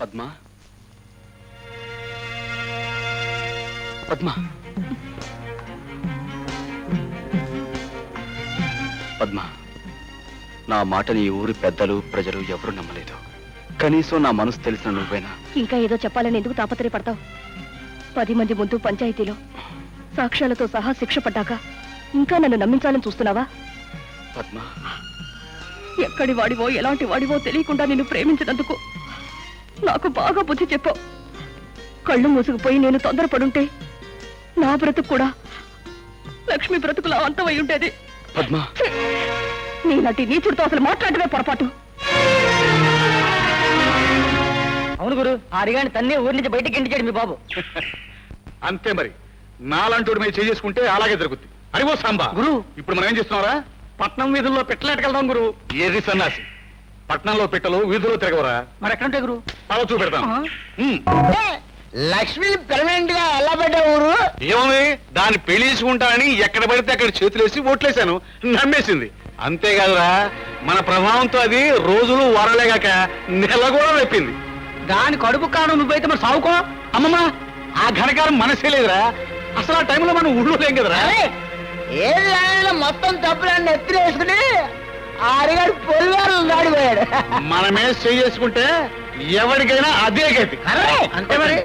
పద్మ పద్మ పద్మ, నా మాటని ఈ ఊరి పెద్దలు ప్రజలు ఎవరు నమ్మలేదు. కనీసం నా మనసు తెలిసిన నువ్వేనా? ఇంకా ఏదో చెప్పాలని ఎందుకు తాపత్రయపడతావు? 10 మంది ముందు పంచాయతీలో సాక్ష్యాలతో సహా శిక్ష పడ్డాక ఇంకా నన్ను నమ్మించాలని చూస్తున్నావా? పద్మ, ఎక్కడి వాడివో ఎలాంటి వాడివో తెలియకుండా నిన్ను ప్రేమించినందుకు నాకు బాగా బుద్ధి చెప్పావు. కళ్ళు మూసుకుపోయి నేను తొందరపడుంటే నా బ్రతుకు కూడా లక్ష్మి బ్రతుకులా అంతమై ఉండేది. పద్మ, నీలాంటి నీచుడితో అసలు మాట్లాడమే పొరపాటు. అవును గురు, ఆ అడిగాని తన్నే ఊరి నుంచి బయటకి ఇంటికాడు మీ బాబు. అంతే మరి, నాలాంటి మీద చేసుకుంటే అలాగే జరుగుద్ది. అరివో సాంబా గురు, ఇప్పుడు మనం ఏం చేస్తున్నారా? పట్నం వీధుల్లో పెట్టలేటకెళ్దాం గురు. ఏది సన్నాసి, పట్నంలో పెట్టలు వీధుల్లో తిరగవరా? మరి ఎక్కడుంటే గురు? అలా చూపెడతాం. లక్ష్మి పెర్మనెంట్ గా ఎలా పెట్టా ఊరు? ఏముంది, దాన్ని పెళ్లి చేసుకుంటానని ఎక్కడ పడితే అక్కడ చేతులేసి ఓట్లేశాను, నమ్మేసింది. అంతేకాదురా, మన ప్రభావంతో అది రోజులు వరలేగాక నెల కూడా వెప్పింది. దాని కడుపు కాను నువ్వైతే మరి సావుకో. అమ్మమ్మ, ఆ ఘనకారం మనసే లేదురా. అసలు ఆ టైంలో మనం ఊళ్ళో లేం కదరా. ఏది మొత్తం తప్పులన్నీ ఎత్తిరేసుకుని ఆ అడిగాడు పొలివారు దాడిపోయాడు. మనమే చేసుకుంటే ఎవరికైనా అదే గతి. అంతే మరి.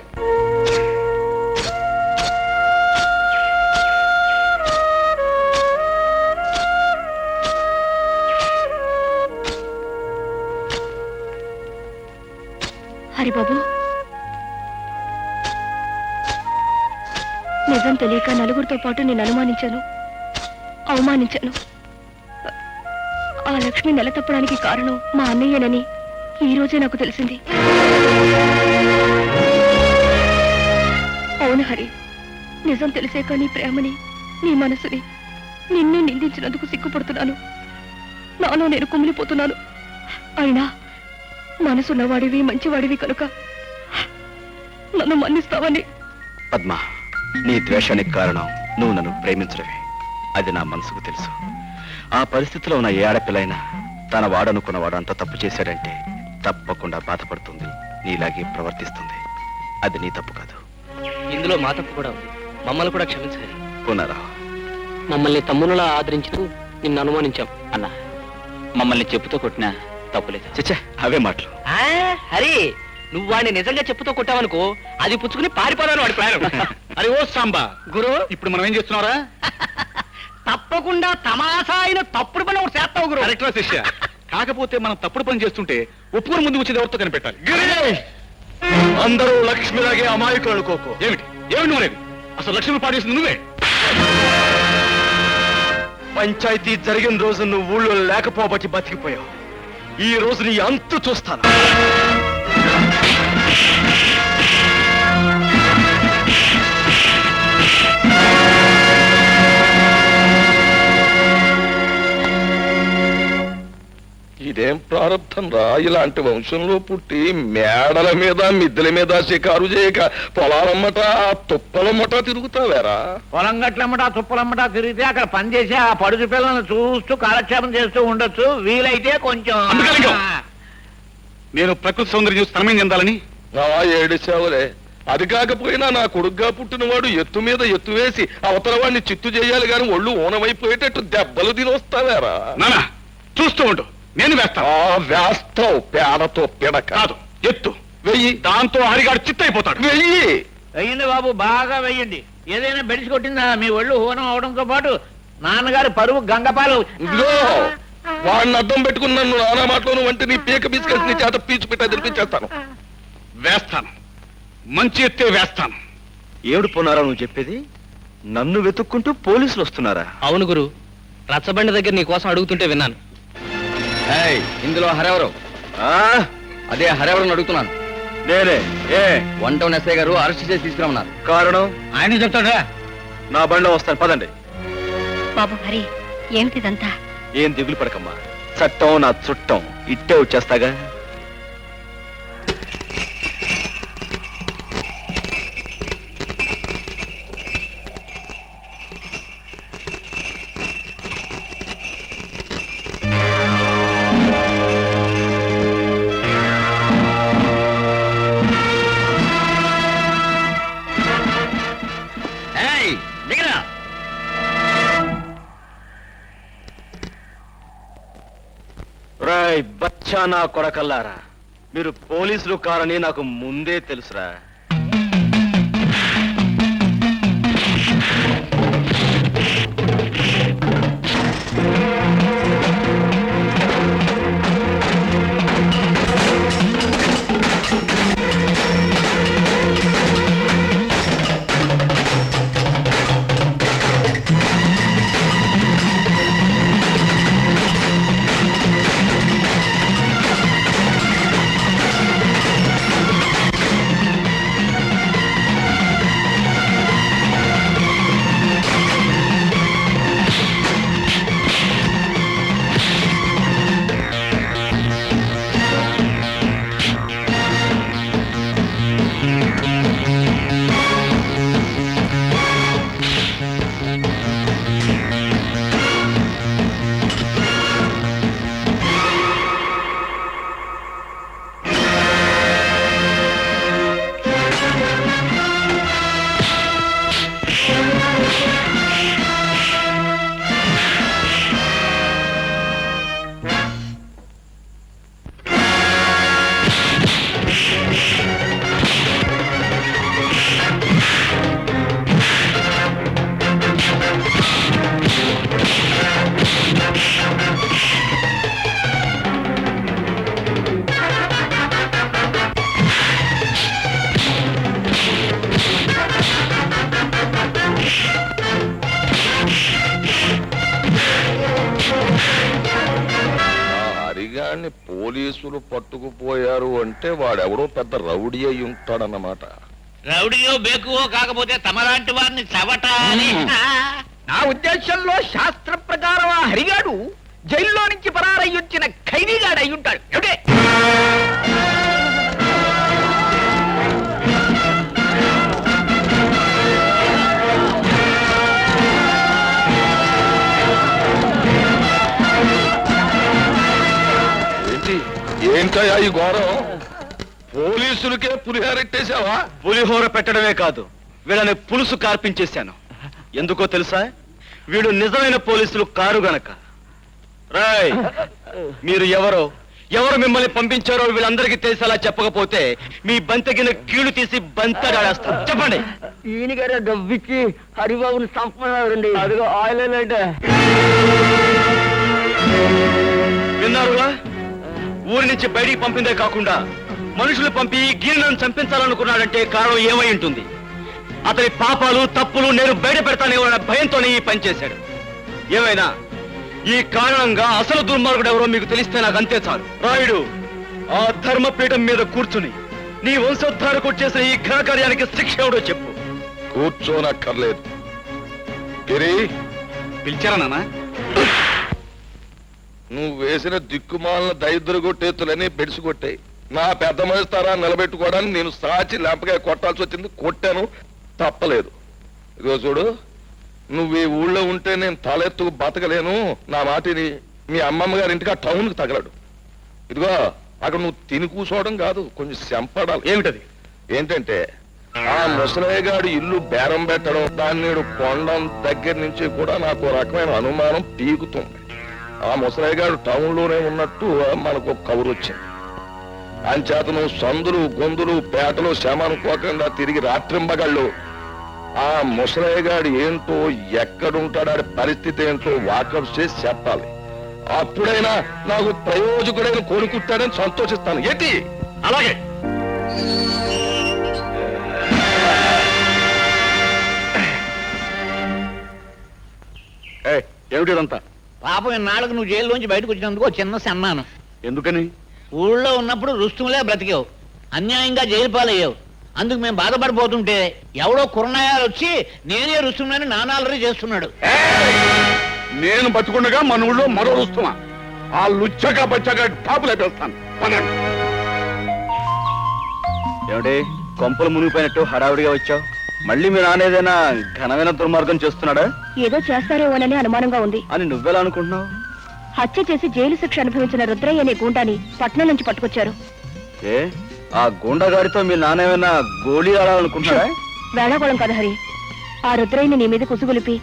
హరిబాబు, నిజం తెలియక నలుగురితో పాటు నేను అనుమానించాను, అవమానించాను. ఆ లక్ష్మి నెల తప్పడానికి కారణం మా అన్నయ్యనని ఈ రోజే నాకు తెలిసింది. అవును హరి, నిజం తెలిసాక నీ ప్రేమని, నీ మనసుని, నిన్నే నిందించినందుకు సిగ్గుపడుతున్నాను. నాలో నేను కుమిలిపోతున్నాను. అయినా మనసున్నవాడివి, మంచివాడివి కనుక నన్ను మన్నిస్తావని. పద్మ, నీ ద్వేషానికి కారణం నువ్వు నన్ను ప్రేమించడమే. అది నా మనసుకు తెలుసు. ఆ పరిస్థితిలో ఉన్న ఏ ఆడపిల్లైనా తన వాడనుకున్నవాడు అంత తప్పు చేశాడంటే తప్పకుండా బాధపడుతుంది, నీలాగే ప్రవర్తిస్తుంది. అది నీ తప్పు కాదు. ఇందులో మా తప్పు కూడా ఉంది. మమ్మల్ని కూడా క్షమించాలి. పునరావు, మమ్మల్ని తమ్మునులా ఆదరించుతూ నిన్ను అనుమానించాం. అన్నా, మమ్మల్ని చెప్పుతో కొట్టినా తప్పులేదు. చచ్చా, అవే మాటలు. హరి, నువ్వు వాడిని నిజంగా చెప్పుతో కొట్టావనుకో, అది పుచ్చుకుని పారిపోదాను వాడి ప్లాన్. అరే ఓ సాంబా గురు, ఇప్పుడు మనం ఏం చేస్తున్నారా? తప్పకుండా తమాషా అయిన తప్పుడు పని ఒకటి చేస్తావు గురు. కరెక్ట్రా శిష్య. కాకపోతే మనం తప్పుడు పని చేస్తుంటే ఒప్పుకొని ముందు వచ్చేది ఎవరితో కనిపెట్టాలి. అందరూ లక్ష్మిలాగే అమాయకులు అనుకోకు. ఏమిటి ఏమిటి నువ్వు అనేది? అసలు లక్ష్మి పాడేసింది నువ్వే. పంచాయతీ జరిగిన రోజు నువ్వు ఊళ్ళో లేకపోబట్టి బతికిపోయావు. ఈ రోజు నీ అంతు చూస్తాను. ఇదేం ప్రారంభం రా, ఇలాంటి వంశంలో పుట్టి మేడల మీద మిద్దెల మీద షికారు చేయక పొలాలమ్మట తుప్పలమ్మట తిరుగుతావేరా? పొలం గట్లమ్మట తుప్పలమ్మట తిరిగితే అక్కడ పని చేసి ఆ పడుచు పిల్లల్ని చూస్తూ కాలక్షేపం చేస్తూ ఉండొచ్చు. వీలైతే కొంచెం. నేను ప్రకృతి సౌందర్యం చూసి తనమేం చెందాలని ఏడిచావులే. అది కాకపోయినా నా కొడుగ్గా పుట్టినవాడు ఎత్తు మీద ఎత్తు వేసి అవతల వాడిని చిత్తు చేయాలి గాని ఒళ్ళు ఊనమైపోయేటట్టు దెబ్బలు తినొస్తావేరా? నానా, చూస్తూ ఉండు, నేను వేస్తాను. వేస్తావు పేడతో పిడక. కాదు, ఎత్తు వెయ్యి, దాంతో హరిగాడు చిత్తైపోతాడు. వెయ్యి వెయ్యండి బాబు, బాగా వెయ్యండి. ఏదైనా బెడిసి కొట్టిందా మీ ఒళ్ళు హోనం అవడంతో పాటు నాన్నగారి పరువు గంగపాలు. ఇదిగో వాడిని అడ్డం పెట్టుకుని నన్ను నానా మాటలు అంటే నీ పీక బిస్కెట్ నీ చేత పీచు పెట్టా తినిపించేస్తాను. వేస్తాను, మంచి ఎత్తే వేస్తాను. ఏడు పునారా నువ్వు చెప్పేది? నన్ను వెతుక్కుంటూ పోలీసులు వస్తున్నారా? అవును గురు, రచ్చబండి దగ్గర నీ కోసం అడుగుతుంటే విన్నాను. ఇందులో హరెవరు? అదే హరెవరని అడుగుతున్నాను. నేనే. ఏ వన్ టౌన్ ఎస్ఐ గారు అరెస్ట్ చేసి తీసుకురమ్మన్నారు. కారణం ఆయన చెప్తాడా? నా బండిలో వస్తాను, పదండి. బాబు హరి, ఏమిటిదంతా? ఏం దిగులు పడకమ్మా, చట్టం నా చుట్టం, ఇట్టే వచ్చేస్తాగా. నా కొడకల్లారా, మీరు పోలీసులు కారని నాకు ముందే తెలుసురా. హరిగాన్ని పోలీసులు పట్టుకుపోయారు అంటే వాడెవడో పెద్ద రౌడీ అయి ఉంటాడన్నమాట. రౌడీయో బేకువో కాకపోతే తమలాంటి వారిని చవటాలి. నా ఉద్దేశంలో శాస్త్ర ప్రకారం ఆ హరిగాడు జైల్లో నుంచి పరారయ్యొచ్చిన ఖైదీగాడు అయి ఉంటాడు. ఏమిటే? ఏంటయ్యా ఈ ఘోరం? పోలీసులకే పులిహారెట్టేశావా? పులిహోర పెట్టడమే కాదు, వీళ్ళని పులుసు కార్పించేశాను. ఎందుకో తెలుసా? వీడు నిజమైన పోలీసులు కారు గనక. రాయ్, మీరు ఎవరు మిమ్మల్ని పంపించారో వీళ్ళందరికీ తెలిసేలా చెప్పకపోతే మీ బంతగిన కీళ్లు తీసి బంతడాడేస్తాను. చెప్పండి. ఈయన గారు డబ్బిచ్చి హరిబాబుని చంపన్నారండి. అదిగో ఆయిల్ అంటే విన్నారుగా? ఊరి నుంచి బయటికి పంపిందే కాకుండా మనుషులు పంపి గిరినను చంపించాలనుకున్నాడంటే కారణం ఏమై ఉంటుంది? అతని పాపాలు తప్పులు నేను బయట పెడతానేమన్న భయంతోనే ఈ పని చేశాడు. ఏమైనా ఈ కారణంగా అసలు దుర్మార్గుడు ఎవరో మీకు తెలిస్తే నాకు అంతే చాలు. రాయుడు, ఆ ధర్మపీఠం మీద కూర్చుని నీ వంశోద్ధారకు చేసిన ఈ ఘనకార్యానికి శిక్ష ఎవడో చెప్పు. కూర్చోనక్కర్లేదు. గిరి, పిలిచారా నాన్న? నువ్వు వేసిన దిక్కుమాలిన దైద్ర కొట్టేతులని బెడిసి కొట్టాయి. నా పెద్ద మనిస్తారా నిలబెట్టుకోవడానికి నేను సాచి లేంపగా కొట్టాల్సి వచ్చింది. కొట్టాను, తప్పలేదు. ఇదిగో చూడు, నువ్వు ఈ ఊళ్ళో ఉంటే నేను తలెత్తుకు బతకలేను. నా మాటిని మీ అమ్మమ్మ గారి ఇంటికి ఆ టౌన్కి తగలడు. ఇదిగో అక్కడ నువ్వు తిని కూర్చోవడం కాదు, కొంచెం చెంపడాలి. ఏమిటది? ఏంటంటే ఆ ముసలయ్యగాడు ఇల్లు బేరం పెట్టడం, దాన్ని నేడు కొండం దగ్గర నుంచి కూడా నాకు ఒక రకమైన అనుమానం పీకుతుంది. ఆ ముసలయ్యగాడు టౌన్ లోనే ఉన్నట్టు మనకు ఒక కబురు వచ్చింది. అంచేత నువ్వు సందులు గొంతులు పేటలు శ్రమ అనుకోకుండా తిరిగి రాత్రింబగళ్ళు ఆ ముసలయ్యగాడు ఏంటో, ఎక్కడుంటాడు, ఆడి పరిస్థితి ఏంటో వాకప్ చేసి చెప్పాలి. అప్పుడైనా నాకు ప్రయోజకుడైన కోరుకుంటాడని సంతోషిస్తాను. ఏంటి? అలాగే. ఏమిటిదంతా? పాపం ఇన్నాళ్ళకు నువ్వు జైల్లోంచి బయటకు వచ్చినందుకు చిన్న సన్మానం. ఎందుకని? ఊళ్ళో ఉన్నప్పుడు రుస్తుములే బ్రతికావు, అన్యాయంగా జైలు పాలయ్యావు. అందుకు మేము బాధపడిపోతుంటే ఎవడో కుర్రనాయాలు వచ్చి నేనే రుస్తుమని నానాలరీ చేస్తున్నాడు. నేను బతుకుండగా మన ఊళ్ళో మరో రుస్తుమా? ఆ లుచ్చగా బచ్చగా టాపులు వేస్తాను. ఏమిటి కొంపలు మునిగిపోయినట్టు హడావుడిగా వచ్చావు? మళ్ళీ మీ నాన్న ఏదైనా ఘనమైన దుర్మార్గం చేస్తున్నాడా? ఏదో చేస్తారేమోనని అనుమానంగా ఉంది అని నువ్వెలా అనుకుంటున్నావు? హత్య చేసి జైలు శిక్ష అనుభవించిన రుద్రయ్య అనే గూండాని పట్నం నుంచి పట్టుకొచ్చారు. ఏ ఆ గూండాగాడితో మీ నాన్న ఏమైనా గోళీ ఆడాలనుకుంటున్నాడా? వేళాకోళం కదా హరి. ఆ రుద్రయ్యని నీ మీద కుసుగులిపి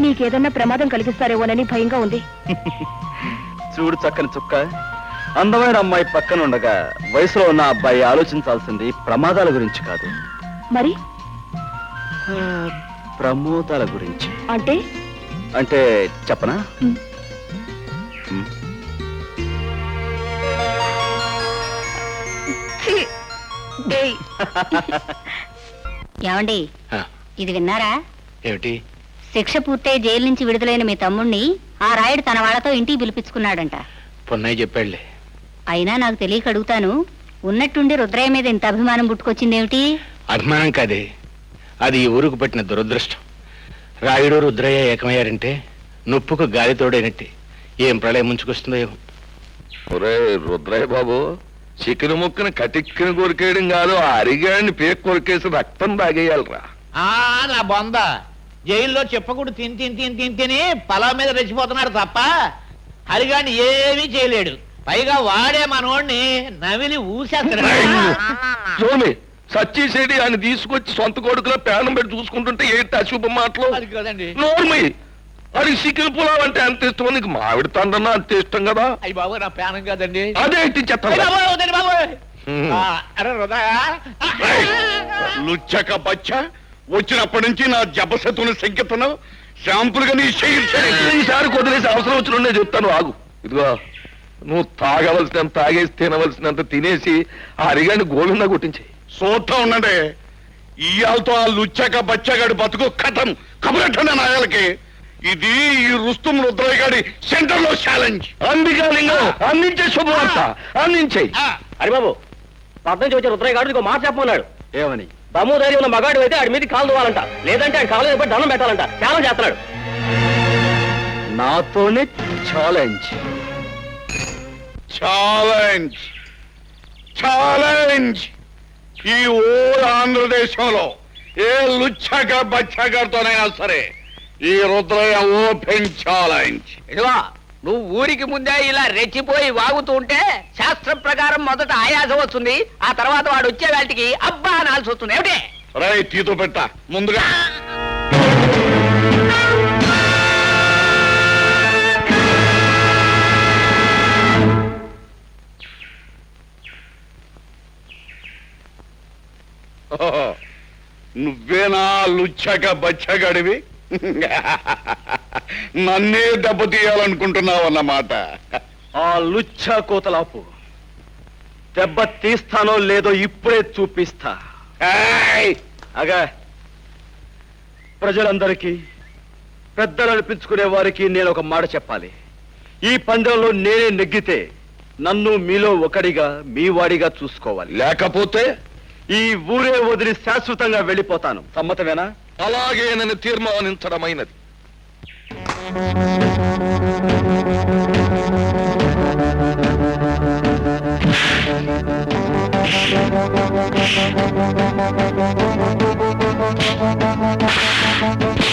నీకేదన్నా ప్రమాదం కలిగిస్తారేమోనని భయంగా ఉంది. చూడు చక్కని చుక్క, అందమైన అమ్మాయి పక్కన ఉండగా వయసులో ఉన్న అబ్బాయి ఆలోచించాల్సింది ప్రమాదాల గురించి కాదు, మరి ప్రమోదాల గురించి. అంటే అంటే చెప్పనా? ఉమ్. ఉమ్. ఛీ! ఏయ్, ఏమండి ఆ, ఇది విన్నారా? ఏమిటి? శిక్ష పూర్తయి జైలు నుంచి విడుదలైన మీ తమ్ముణ్ణి ఆ రాయుడు తన వాళ్ళతో ఇంటికి పిలిపించుకున్నాడంట. పొన్నయ్య చెప్పాడులే. అయినా నాకు తెలియక అడుగుతాను, ఉన్నట్టుండి రుద్రయ్య మీద ఇంత అభిమానం పుట్టుకొచ్చిందేమిటి? అభిమానం కాదే, అది ఈ ఊరుకు పట్టిన దురదృష్టం. రాయుడు రుద్రయ్య ఏకమయ్యారంటే నొప్పుకు గాలి తోడైనట్టే. ఏం ప్రళయం ముంచుకొస్తుందో ఏమో. ఒరే రుద్రయ్య బాబు, చికెన్ ముక్కని కటిక్కిన కొరికేయడం కాదు, ఆ అరిగాడిని పేక్ కొరికేసి రక్తం తాగేయాలరా. ఆ నా బొంద జైల్లో చెప్పకూడదు తిని తిని తిని తిని తిని పొలం మీద రెచ్చిపోతున్నాడు తప్ప హరిగాని ఏమీ చేయలేడు. పైగా వాడే మనోడిని నవిలి ఊసేస్తున్నాడు. సచ్చిసేడి ఆయన తీసుకొచ్చి సొంత కొడుకులో పేనం పెట్టి చూసుకుంటుంటే ఏంటి అశుభ మాటలు? అది కదండి. నోర్మి, అది చికెన్ పులావ్ అంటే అంత ఇష్టం, నీకు మామిడి తండ్రన్నా అంత ఇష్టం కదా. అయ్యి బాబు నా ప్రాణం కాదండి. అదేంటి చెత్త అయ్య బాబోయ్, వద్దండి బాబోయ్. హ్మ్. అరే హృదయ లుచ్చక బచ్చ, వచ్చినప్పటి నుంచి నా జపశతుని సంకెత్తున్నావు. శాంపుల్ గా నీ ఈసారి వదిలేసి అవసరం వచ్చిన చెప్తాను, ఆగు. ఇదిగో నువ్వు తాగవలసినంత తాగేసి తినవలసినంత తినేసి ఆ అరిగాడిని గోవిందా కొట్టించేయి. చూస్తా ఉండండి. ఇయాలతో ఆ లుచ్చక బచ్చగాడి బతుకు కథం కబురెట్టండి నాయాలకి. ఇది ఈ రుస్తుం రుద్రయ్య గారి సెంటర్ లో ఛాలెంజ్. అంబికా లింగం అందించే శుభవార్త అందించేయి. హరిబాబు, పద్మ నుంచి వచ్చే రుద్రయ్య గారు ఇంకో మాట చెప్పమన్నాడు. ఏమని? దమ్ము ధైర్యం ఉన్న మగాడు అయితే ఆడి మీద కాలు దువ్వాలంట, లేదంటే ఆయన కాలు మీద దండం పెట్టాలంట. చాలా చేస్తున్నాడు. నాతోనే ఛాలెంజ్. Challenge challenge. ఈ ఓ ఆంధ్రదేశంలో ఏ లుచ్చక బచ్చగారితోనైనా సరే ఈ రుద్రయ్య ఓపెన్ ఛాలెంజ్. ఇదిగో నువ్వు ఊరికి ముందే ఇలా రెచ్చిపోయి వాగుతూ ఉంటే శాస్త్రం ప్రకారం మొదట ఆయాసం వస్తుంది, ఆ తర్వాత వాడు వచ్చే వాటికి అబ్బా అనాల్సి వస్తుంది. ఏమిటి? రై తీతో పెట్ట ముందుగా. నువ్వేనా లుచ్చక బచ్చగడివి? నన్నే దెబ్బతీయాలనుకుంటున్నావు అన్నమాట. ఆ లుచ్చా కోతలాపు. దెబ్బ తీస్తానో లేదో ఇప్పుడే చూపిస్తా. ఏయ్! అగా ప్రజలందరికీ, పెద్దలు అనిపించుకునే వారికి నేను ఒక మాట చెప్పాలి. ఈ పందెంలో నేనే నెగ్గితే నన్ను మీలో ఒకడిగా, మీ వాడిగా చూసుకోవాలి. లేకపోతే ఈ ఊరే వదిలి శాశ్వతంగా వెళ్ళిపోతాను. సమ్మతమేనా? అలాగే నన్ను తీర్మానించడమైనది. Thank you.